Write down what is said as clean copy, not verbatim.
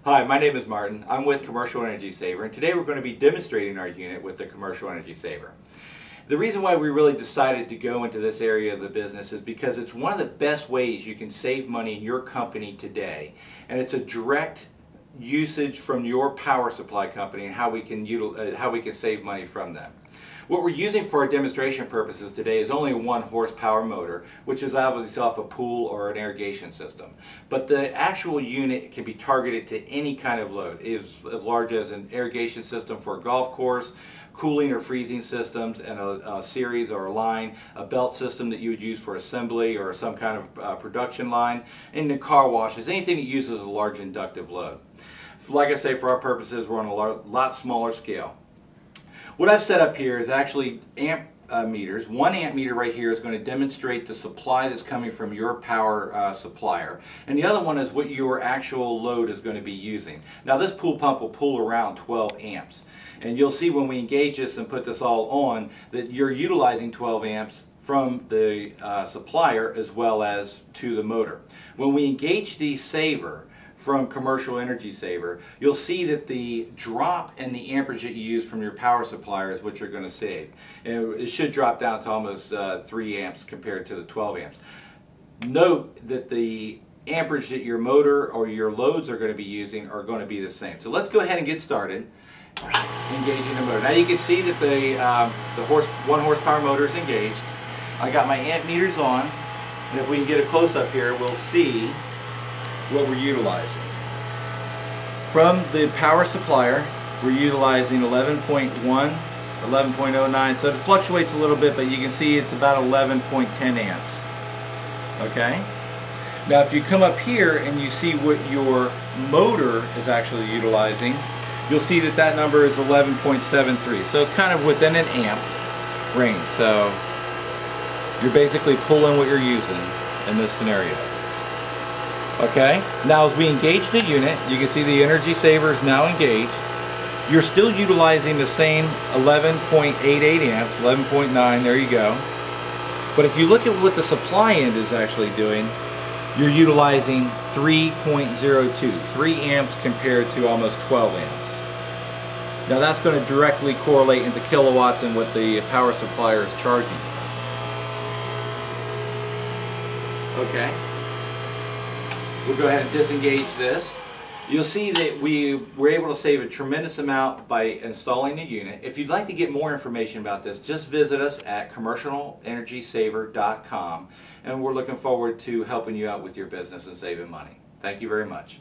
Hi, my name is Martin. I'm with Commercial Energy Saver, and today we're going to be demonstrating our unit with the Commercial Energy Saver. The reason why we really decided to go into this area of the business is because it's one of the best ways you can save money in your company today, and it's a direct usage from your power supply company and how we can save money from them. What we're using for our demonstration purposes today is only a 1 horsepower motor, which is obviously off a pool or an irrigation system. But the actual unit can be targeted to any kind of load, as large as an irrigation system for a golf course, cooling or freezing systems, and a series or a line, a belt system that you would use for assembly or some kind of production line, and the car washes, anything that uses a large inductive load. Like I say, for our purposes, we're on a lot smaller scale. What I've set up here is actually amp meters. 1 amp meter right here is going to demonstrate the supply that's coming from your power supplier. And the other one is what your actual load is going to be using. Now this pool pump will pull around 12 amps. And you'll see when we engage this and put this all on that you're utilizing 12 amps from the supplier as well as to the motor. When we engage the saver from Commercial Energy Saver, you'll see that the drop in the amperage that you use from your power supplier is what you're going to save. And it should drop down to almost 3 amps compared to the 12 amps. Note that the amperage that your motor or your loads are going to be using are going to be the same. So let's go ahead and get started engaging the motor. Now you can see that the 1 horsepower motor is engaged. I got my amp meters on, and if we can get a close-up here, we'll see what we're utilizing. From the power supplier, we're utilizing 11.1, 11.09, so it fluctuates a little bit, but you can see it's about 11.10 amps. Okay? Now if you come up here and you see what your motor is actually utilizing, you'll see that that number is 11.73, so it's kind of within an amp range. So you're basically pulling what you're using in this scenario. Okay, now as we engage the unit, you can see the Energy Saver is now engaged. You're still utilizing the same 11.88 amps, 11.9, there you go. But if you look at what the supply end is actually doing, you're utilizing 3.02, 3 amps compared to almost 12 amps. Now that's going to directly correlate into kilowatts and what the power supplier is charging. Okay. We'll go ahead and disengage this. You'll see that we were able to save a tremendous amount by installing the unit. If you'd like to get more information about this, just visit us at commercialenergysaver.com, and we're looking forward to helping you out with your business and saving money. Thank you very much.